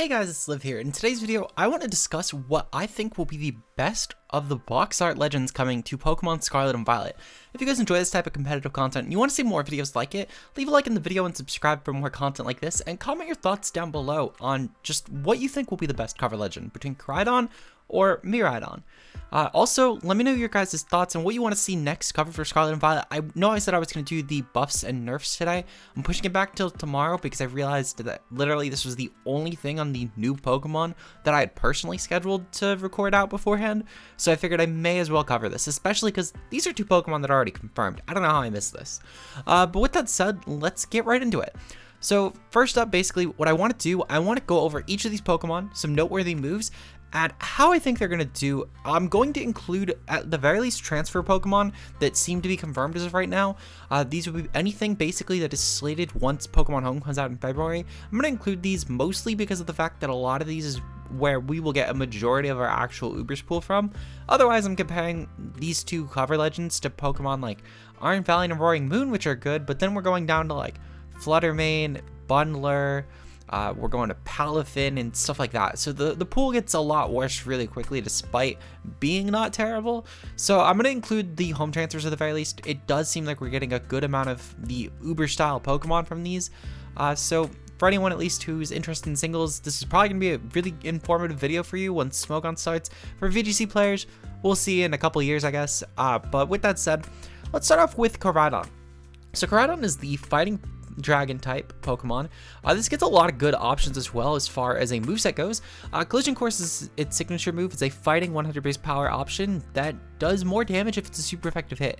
Hey guys, it's Liv here. In today's video, I want to discuss what I think will be the best of the box art legends coming to Pokemon Scarlet and Violet. If you guys enjoy this type of competitive content and you want to see more videos like it, leave a like in the video and subscribe for more content like this, and comment your thoughts down below on just what you think will be the best cover legend between Koraidon or Miraidon. Also, let me know your guys' thoughts on what you want to see next cover for Scarlet and Violet. I know I said I was going to do the buffs and nerfs today. I'm pushing it back till tomorrow because I realized that literally this was the only thing on the new Pokemon that I had personally scheduled to record out beforehand. So I figured I may as well cover this, especially because these are two Pokemon that are already confirmed. I don't know how I missed this. But with that said, let's get right into it. So first up, basically what I want to do, I want to go over each of these Pokemon, some noteworthy moves, and how I think they're going to do. I'm going to include, at the very least, transfer Pokemon that seem to be confirmed as of right now. These would be anything basically that is slated once Pokemon Home comes out in February. I'm going to include these mostly because of the fact that a lot of these is where we will get a majority of our actual Ubers pool from. Otherwise, I'm comparing these two cover legends to Pokemon like Iron Valley and Roaring Moon, which are good, but then we're going down to like Fluttermane, Bundler, we're going to Palafin and stuff like that. So the pool gets a lot worse really quickly despite being not terrible. So I'm going to include the home transfers at the very least. It does seem like we're getting a good amount of the Uber style Pokemon from these. So for anyone at least who's interested in singles, this is probably going to be a really informative video for you once Smogon starts. For VGC players, we'll see in a couple years, I guess. But with that said, let's start off with Koraidon. So Koraidon is the fighting dragon type Pokemon. This gets a lot of good options as well as far as a moveset goes. Collision Course is its signature move. It's a fighting 100 base power option that does more damage if it's a super effective hit.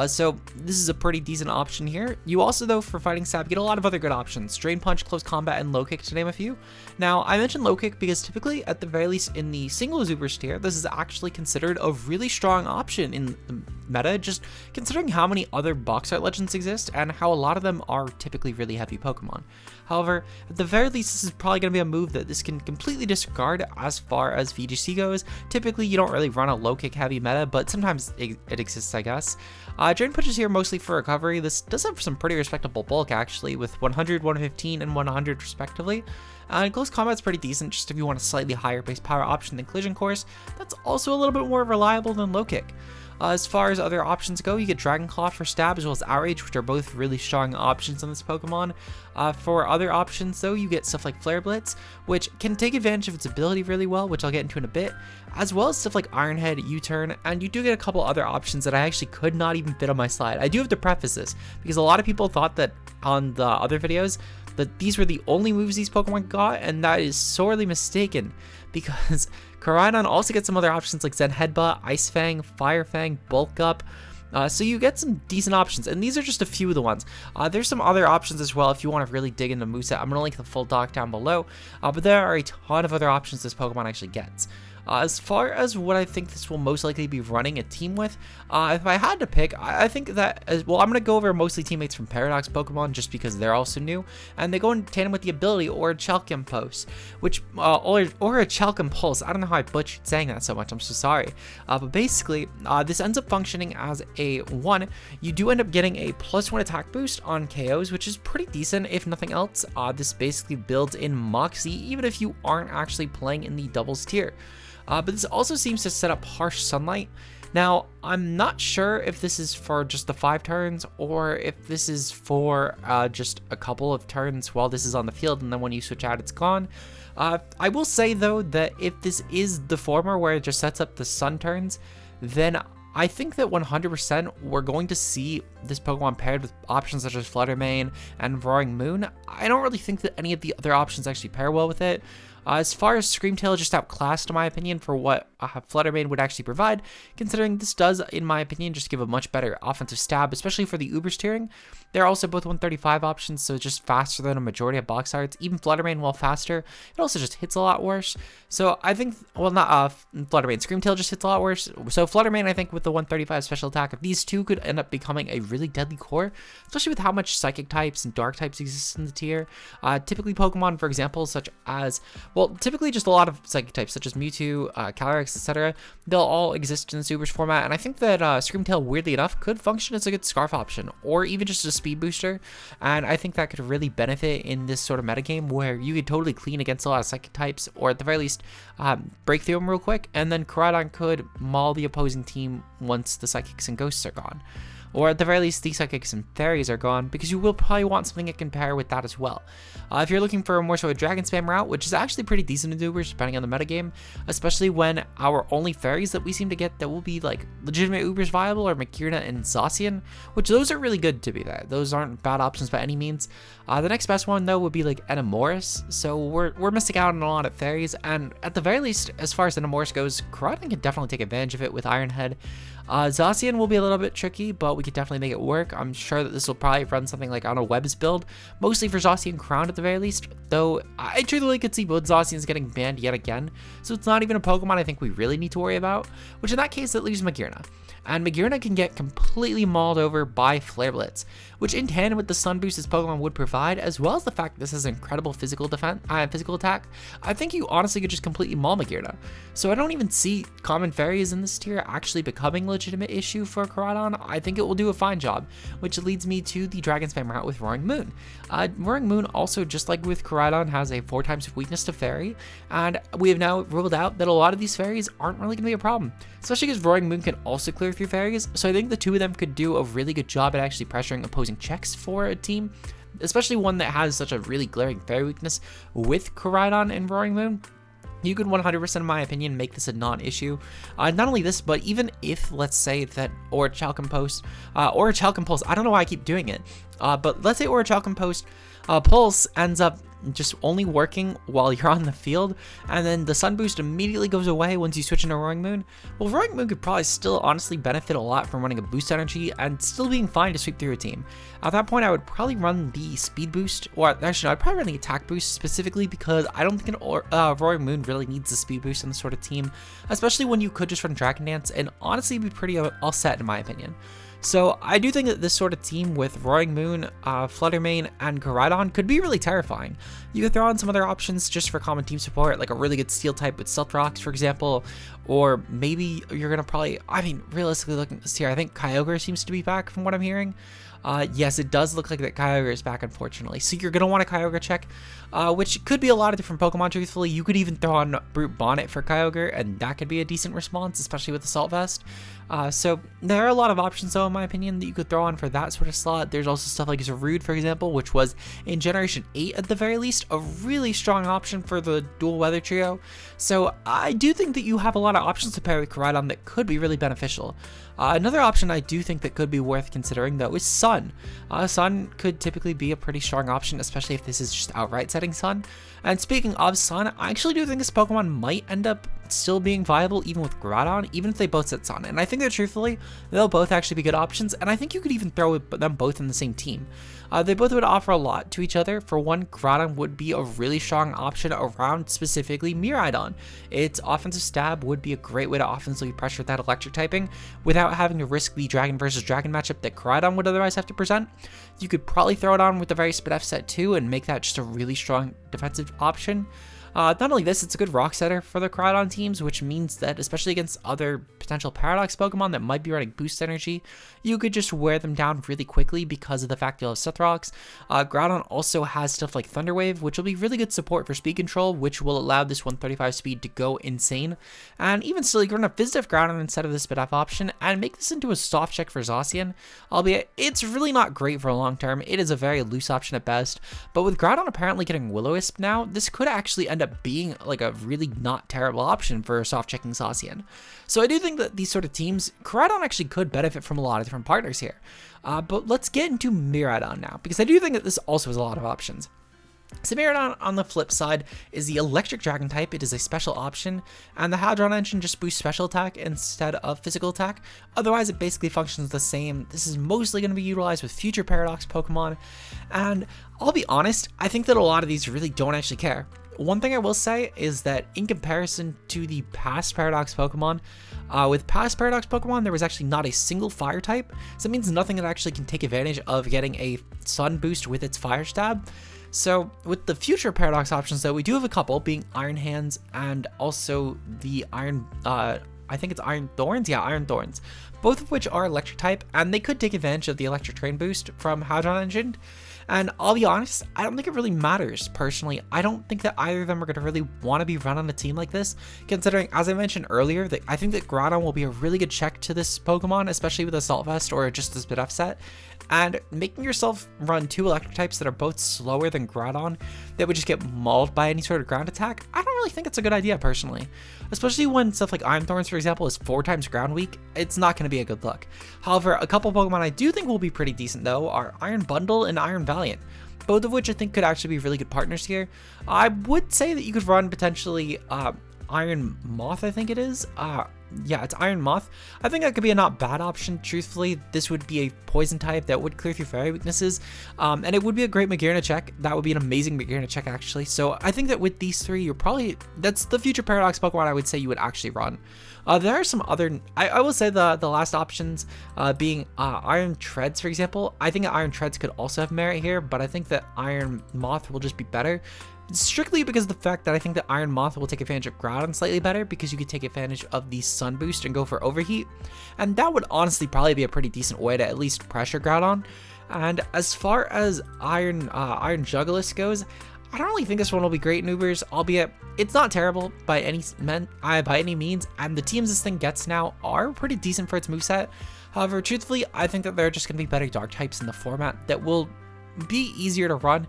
So this is a pretty decent option here. You also, though, for fighting stab, get a lot of other good options. Drain Punch, Close Combat, and Low Kick, to name a few. Now, I mentioned Low Kick because typically, at the very least in the singles Ubers tier, this is actually considered a really strong option in the meta, just considering how many other box art legends exist and how a lot of them are typically really heavy Pokemon. However, at the very least, this is probably going to be a move that this can completely disregard as far as VGC goes. Typically, you don't really run a low kick heavy meta, but sometimes it exists, I guess. Drain Punch is here mostly for recovery. This does have some pretty respectable bulk, actually, with 100, 115, and 100 respectively. And Close Combat's pretty decent, just if you want a slightly higher base power option than Collision Course. That's also a little bit more reliable than Low Kick. As far as other options go, you get Dragon Claw for stab as well as Outrage, which are both really strong options on this Pokemon. For other options, though, you get stuff like Flare Blitz, which can take advantage of its ability really well, which I'll get into in a bit, as well as stuff like Iron Head, U-Turn, and you do get a couple other options that I actually could not even fit on my slide. I do have to preface this, because a lot of people thought that on the other videos, that these were the only moves these Pokemon got, and that is sorely mistaken, because Koraidon also gets some other options like Zen Headbutt, Ice Fang, Fire Fang, Bulk Up. So you get some decent options, and these are just a few of the ones. There's some other options as well if you want to really dig into moveset. I'm going to link the full doc down below, but there are a ton of other options this Pokemon actually gets. As far as what I think this will most likely be running a team with, if I had to pick, I think that, I'm going to go over mostly teammates from Paradox Pokemon just because they're also new, and they go in tandem with the ability or a Chalcum Pulse, which, or a Chalcum Pulse. I don't know how I butchered saying that so much, I'm so sorry. But basically, this ends up functioning as a 1. You do end up getting a +1 attack boost on KOs, which is pretty decent if nothing else. This basically builds in Moxie, even if you aren't actually playing in the doubles tier. But this also seems to set up Harsh Sunlight. Now, I'm not sure if this is for just the 5 turns or if this is for just a couple of turns while this is on the field, and then when you switch out, it's gone. I will say, though, that if this is the former where it just sets up the sun turns, then I think that 100% we're going to see this Pokemon paired with options such as Fluttermane and Roaring Moon. I don't really think that any of the other options actually pair well with it. As far as Screamtail, just outclassed in my opinion for what Fluttermane would actually provide, considering this does, in my opinion, just give a much better offensive stab, especially for the Uber steering. They're also both 135 options, so just faster than a majority of box arts. Even Fluttermane, while faster, it also just hits a lot worse. So I think, well, not Fluttermane, Screamtail just hits a lot worse. So Fluttermane, I think, with the 135 special attack, if these two could end up becoming a really deadly core, especially with how much Psychic types and Dark types exist in the tier. Typically Pokemon, for example, such as, well, typically just a lot of psychic types such as Mewtwo, Calyrex, etc. They'll all exist in the Supers format, and I think that Screamtail, weirdly enough, could function as a good Scarf option, or even just a speed booster, and I think that could really benefit in this sort of metagame where you could totally clean against a lot of psychic types, or at the very least, break through them real quick, and then Koraidon could maul the opposing team once the psychics and ghosts are gone. Or at the very least, the psychics and fairies are gone, because you will probably want something that can pair with that as well. If you're looking for more so a dragon spam route, which is actually pretty decent in Ubers depending on the metagame, especially when our only fairies that we seem to get that will be like legitimate Ubers viable are Miraidon and Zacian, which those are really good to be that. Those aren't bad options by any means. The next best one though would be like Enamoris, so we're missing out on a lot of fairies, and at the very least, as far as Enamoris goes, Koraidon can definitely take advantage of it with Iron Head. Zacian will be a little bit tricky, but we could definitely make it work. I'm sure that this will probably run something like on a Webs build, mostly for Zacian Crown at the very least, though I truly could see both Zacians getting banned yet again, so it's not even a Pokemon I think we really need to worry about, which in that case that leaves Miraidon. And Miraidon can get completely mauled over by Flare Blitz, which in tandem with the Sun Boost this Pokemon would provide, as well as the fact that this has incredible physical defense, physical attack, I think you honestly could just completely maul Miraidon. So I don't even see common fairies in this tier actually becoming a legitimate issue for Koraidon. I think it will do a fine job, which leads me to the Dragon Spam route with Roaring Moon. Roaring Moon also, just like with Koraidon, has a 4 times weakness to Fairy, and we have now ruled out that a lot of these fairies aren't really going to be a problem, especially because Roaring Moon can also clear through fairies, so I think the two of them could do a really good job at actually pressuring opposing checks for a team, especially one that has such a really glaring fairy weakness with Koraidon and Roaring Moon. You could 100%, in my opinion, make this a non-issue. Not only this, but even if, let's say, that Orichalcum Pulse, I don't know why I keep doing it, but let's say Orichalcum Pulse ends up just only working while you're on the field, and then the Sun Boost immediately goes away once you switch into Roaring Moon. Well, Roaring Moon could probably still honestly benefit a lot from running a boost energy and still being fine to sweep through a team. At that point, I would probably run the speed boost, or actually, no, I'd probably run the attack boost specifically because I don't think Roaring Moon really needs the speed boost in this sort of team, especially when you could just run Dragon Dance and honestly be pretty all set in my opinion. So I do think that this sort of team with Roaring Moon, Fluttermane, and Koraidon could be really terrifying. You could throw on some other options just for common team support, like a really good Steel type with Stealth Rocks, for example, or maybe you're going to probably, I mean, realistically looking at this here, I think Kyogre seems to be back from what I'm hearing. Yes, it does look like that Kyogre is back, unfortunately. So you're going to want a Kyogre check, which could be a lot of different Pokemon, truthfully. You could even throw on Brute Bonnet for Kyogre, and that could be a decent response, especially with Assault Vest. So there are a lot of options, though, in my opinion, that you could throw on for that sort of slot. There's also stuff like Zarude, for example, which was, in Generation 8 at the very least, a really strong option for the dual weather trio. So I do think that you have a lot of options to pair with Koraidon that could be really beneficial. Another option I do think that could be worth considering, though, is Sun. Sun could typically be a pretty strong option, especially if this is just outright setting Sun. And speaking of Sun, I actually do think this Pokemon might end up still being viable even with Koraidon, even if they both set Sun. And I think that truthfully, they'll both actually be good options, and I think you could even throw them both in the same team. They both would offer a lot to each other. For one, Koraidon would be a really strong option around specifically Miraidon. Its offensive stab would be a great way to offensively pressure that electric typing without having to risk the dragon versus dragon matchup that Koraidon would otherwise have to present. You could probably throw it on with the very Spidef set too and make that just a really strong defensive option. Not only this, it's a good rock setter for the Koraidon teams, which means that especially against other potential Paradox Pokemon that might be running boost energy, you could just wear them down really quickly because of the fact you'll have Stealth Rocks. Groudon also has stuff like Thunder Wave, which will be really good support for speed control, which will allow this 135 speed to go insane. And even still, you can run a Fizdef Groudon instead of the Spidef option and make this into a soft check for Zacian, albeit it's really not great for a long term. It is a very loose option at best, but with Groudon apparently getting Will-O-Wisp now, this could actually end up being like a really not terrible option for soft checking Zacian. So I do think that these sort of teams, Koraidon actually could benefit from a lot of different partners here. But let's get into Miraidon now, because I do think that this also has a lot of options. So Miraidon, on the flip side, is the electric dragon type. It is a special option, and the Hadron engine just boosts special attack instead of physical attack. Otherwise, it basically functions the same. This is mostly going to be utilized with future Paradox Pokemon, and I'll be honest, I think that a lot of these really don't actually care. One thing I will say is that in comparison to the past Paradox Pokemon, with past Paradox Pokemon, there was actually not a single fire type, so it means nothing that actually can take advantage of getting a Sun boost with its Fire Stab. So with the future Paradox options though, we do have a couple, being Iron Hands and also the Iron, I think it's Iron Thorns? Yeah, Iron Thorns. Both of which are electric type, and they could take advantage of the electric train boost from Hadron Engine. And I'll be honest, I don't think it really matters, personally. I don't think that either of them are going to really want to be run on a team like this, considering, as I mentioned earlier, that I think that Koraidon will be a really good check to this Pokemon, especially with Assault Vest or just the Spit-Off set. And making yourself run two electric types that are both slower than Koraidon, that would just get mauled by any sort of ground attack, I don't really think it's a good idea, personally. Especially when stuff like Iron Thorns, for example, is 4 times ground weak, it's not going to be a good look. However, a couple Pokemon I do think will be pretty decent, though, are Iron Bundle and Iron Valiant, both of which I think could actually be really good partners here. I would say that you could run potentially Iron Moth, I think it is. Yeah, it's Iron Moth. I think that could be a not bad option. Truthfully, this would be a poison type that would clear through fairy weaknesses, and it would be a great Magearna check. That would be an amazing Magearna check, actually. So I think that with these three, you're probably, that's the future Paradox Pokemon I would say you would actually run. There are some other, I will say the last options being Iron Treads, for example. I think Iron Treads could also have merit here, but I think that Iron Moth will just be better. Strictly because of the fact that I think that Iron Moth will take advantage of Groudon slightly better, because you could take advantage of the Sun Boost and go for Overheat, and that would honestly probably be a pretty decent way to at least pressure Groudon. And as far as Iron Jugulis goes, I don't really think this one will be great in Ubers, albeit it's not terrible by any means, and the teams this thing gets now are pretty decent for its moveset. However, truthfully, I think that there are just going to be better Dark types in the format that will be easier to run.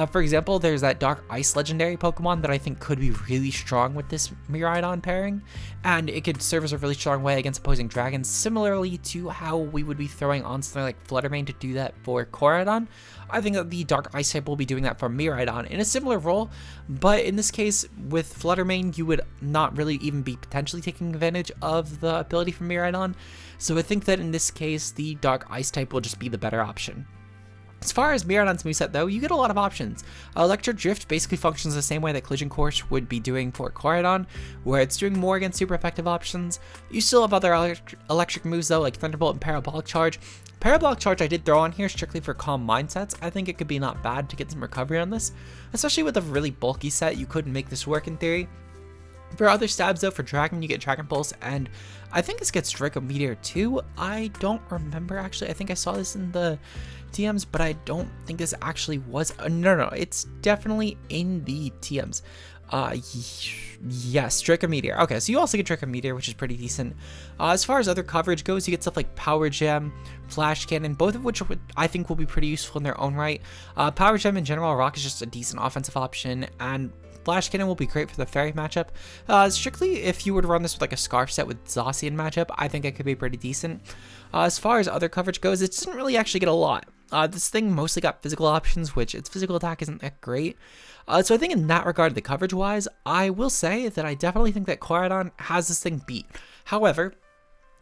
For example, there's that Dark Ice legendary Pokemon that I think could be really strong with this Miraidon pairing, and it could serve as a really strong way against opposing dragons, similarly to how we would be throwing on something like Fluttermane to do that for Koraidon. I think that the Dark Ice type will be doing that for Miraidon in a similar role, but in this case, with Fluttermane, you would not really even be potentially taking advantage of the ability from Miraidon, so I think that in this case, the Dark Ice type will just be the better option. As far as Miraidon's moveset though, you get a lot of options. Electric Drift basically functions the same way that Collision Course would be doing for Koraidon, where it's doing more against super effective options. You still have other electric moves though, like Thunderbolt and Parabolic Charge. Parabolic Charge I did throw on here strictly for calm mindsets. I think it could be not bad to get some recovery on this, especially with a really bulky set. You could make this work in theory. For other stabs though, for Dragon, you get Dragon Pulse, and I think this gets Draco Meteor too. I don't remember actually. I think I saw this in the TMs, but I don't think this actually was. No, it's definitely in the TMs. Yes, Draco Meteor. Okay, so you also get Draco Meteor, which is pretty decent. As far as other coverage goes, you get stuff like Power Gem, Flash Cannon, both of which I think will be pretty useful in their own right. Power Gem in general, Rock is just a decent offensive option, and Flash Cannon will be great for the Fairy matchup. Strictly, if you were to run this with like a Scarf set with Zacian matchup, I think it could be pretty decent. As far as other coverage goes, it doesn't really actually get a lot. This thing mostly got physical options, which its physical attack isn't that great. So I think in that regard, the coverage-wise, I will say that I definitely think that Koraidon has this thing beat. However,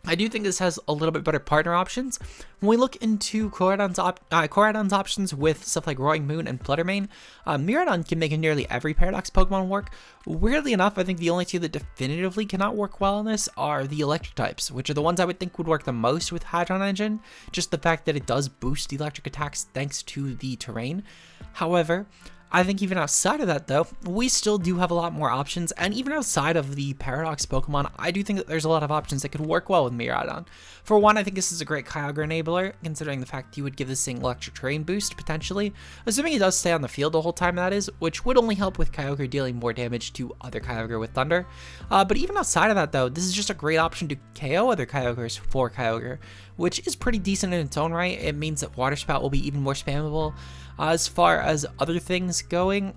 I do think this has a little bit better partner options. When we look into Koraidon's options with stuff like Roaring Moon and Fluttermane, Miraidon can make nearly every Paradox Pokemon work. Weirdly enough, I think the only two that definitively cannot work well on this are the electric types, which are the ones I would think would work the most with Hadron Engine, just the fact that it does boost electric attacks thanks to the terrain. However, I think even outside of that though, we still do have a lot more options, and even outside of the Paradox Pokemon, I do think that there's a lot of options that could work well with Miraidon. For one, I think this is a great Kyogre enabler, considering the fact you would give this thing electric terrain boost, potentially, assuming it does stay on the field the whole time, that is, which would only help with Kyogre dealing more damage to other Kyogre with Thunder. But even outside of that though, this is just a great option to KO other Kyogres for Kyogre, which is pretty decent in its own right. It means that Water Spout will be even more spammable. As far as other things going,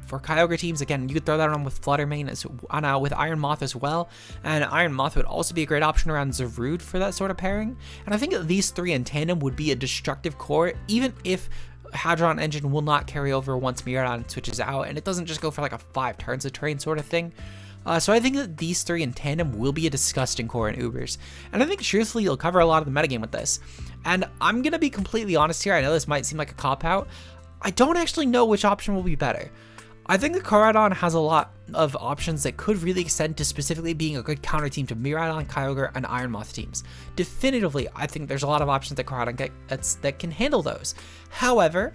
for Kyogre teams, again, you could throw that on with Fluttermane, with Iron Moth as well, and Iron Moth would also be a great option around Zarude for that sort of pairing, and I think that these three in tandem would be a destructive core, even if Hadron Engine will not carry over once Miraidon switches out, and it doesn't just go for like a 5 turns of terrain sort of thing. So I think that these three in tandem will be a disgusting core in Ubers, and I think truthfully you'll cover a lot of the metagame with this. And I'm gonna be completely honest here, I know this might seem like a cop-out, I don't actually know which option will be better. I think that Koraidon has a lot of options that could really extend to specifically being a good counter team to Miraidon, Kyogre, and Iron Moth teams. Definitively, I think there's a lot of options that Koraidon gets that can handle those. However,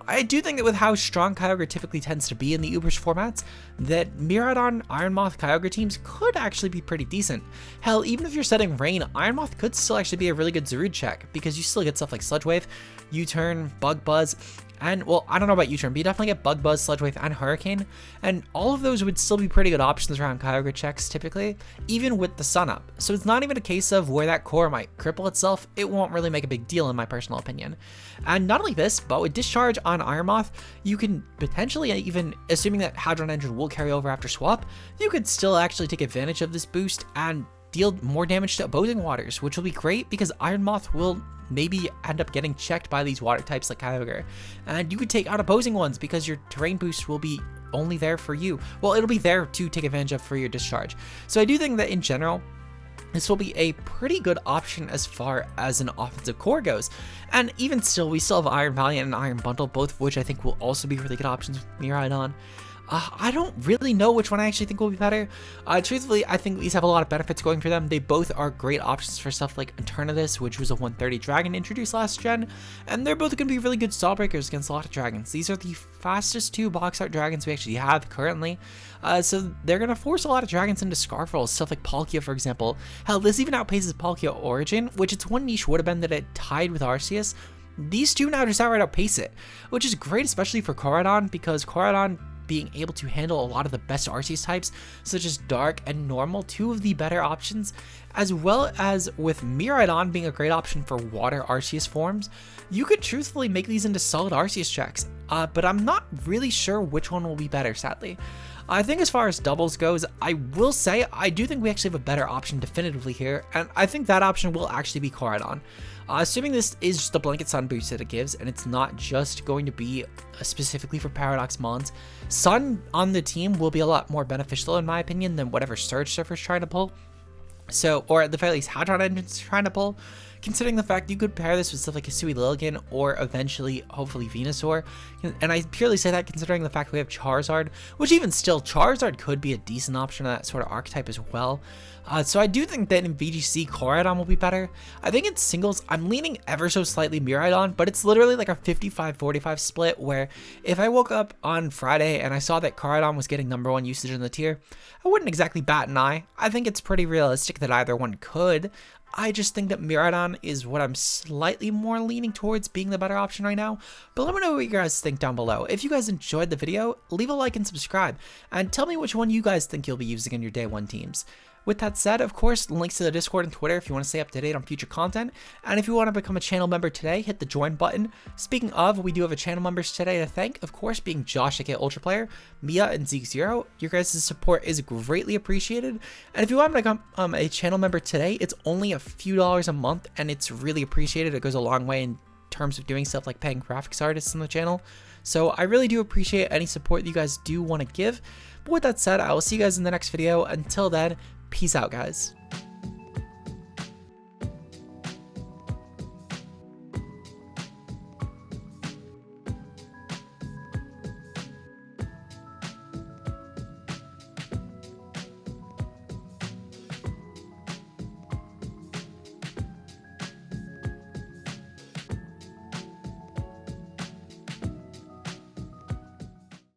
I do think that with how strong Kyogre typically tends to be in the Ubers formats, that Miraidon, Ironmoth, Kyogre teams could actually be pretty decent. Hell, even if you're setting Rain, Ironmoth could still actually be a really good Zarude check, because you still get stuff like Sludge Wave, U-Turn, Bug Buzz, and, well, I don't know about U-Turn, but you definitely get Bug Buzz, Sludge Wave, and Hurricane, and all of those would still be pretty good options around Kyogre checks, typically, even with the Sun Up. So it's not even a case of where that core might cripple itself, it won't really make a big deal in my personal opinion. And not only this, but with Discharge on Ironmoth, you can potentially, even assuming that Hadron Engine will carry over after swap, you could still actually take advantage of this boost and deal more damage to opposing waters, which will be great because Ironmoth will maybe end up getting checked by these water types like Kyogre. And you could take out opposing ones because your terrain boost will be only there for you. Well, it'll be there to take advantage of for your Discharge. So I do think that in general, this will be a pretty good option as far as an offensive core goes. And even still, we still have Iron Valiant and Iron Bundle, both of which I think will also be really good options with Miraidon. I don't really know which one I actually think will be better. Truthfully, I think these have a lot of benefits going for them. They both are great options for stuff like Eternatus, which was a 130 dragon introduced last gen, and they're both going to be really good stall breakers against a lot of dragons. These are the fastest 2 box art dragons we actually have currently, so they're going to force a lot of dragons into Scarf rolls, stuff like Palkia, for example. Hell, this even outpaces Palkia Origin, which its one niche would have been that it tied with Arceus. These two now just outright outpace it, which is great, especially for Koraidon, because Koraidon being able to handle a lot of the best Arceus types, such as Dark and Normal, 2 of the better options, as well as with Miraidon being a great option for water Arceus forms, you could truthfully make these into solid Arceus checks, but I'm not really sure which one will be better, sadly. I think as far as doubles goes, I will say I do think we actually have a better option definitively here, and I think that option will actually be Koraidon. Assuming this is just the blanket Sun boost that it gives, and it's not just going to be specifically for Paradox Mons, Sun on the team will be a lot more beneficial in my opinion than whatever Surge Surfer's trying to pull. So, or at the very least, Hadron Engine's trying to pull, considering the fact you could pair this with stuff like Hisui Lilligant or eventually, hopefully, Venusaur. And I purely say that considering the fact we have Charizard, which even still, Charizard could be a decent option of that sort of archetype as well. So I do think that in VGC, Koraidon will be better. I think in singles, I'm leaning ever so slightly Miraidon, but it's literally like a 55-45 split where if I woke up on Friday and I saw that Koraidon was getting #1 usage in the tier, I wouldn't exactly bat an eye. I think it's pretty realistic that either one could. I just think that Miraidon is what I'm slightly more leaning towards being the better option right now. But let me know what you guys think down below. If you guys enjoyed the video, leave a like and subscribe. And tell me which one you guys think you'll be using in your day 1 teams. With that said, of course, links to the Discord and Twitter if you want to stay up to date on future content. And if you want to become a channel member today, hit the join button. Speaking of, we do have a channel members today to thank, of course, being Josh, aka Ultra Player, Mia, and Zeke0. Your guys' support is greatly appreciated. And if you want to become a channel member today, it's only a few dollars a month, and it's really appreciated. It goes a long way in terms of doing stuff like paying graphics artists on the channel. So I really do appreciate any support that you guys do want to give. But with that said, I will see you guys in the next video. Until then, peace out, guys.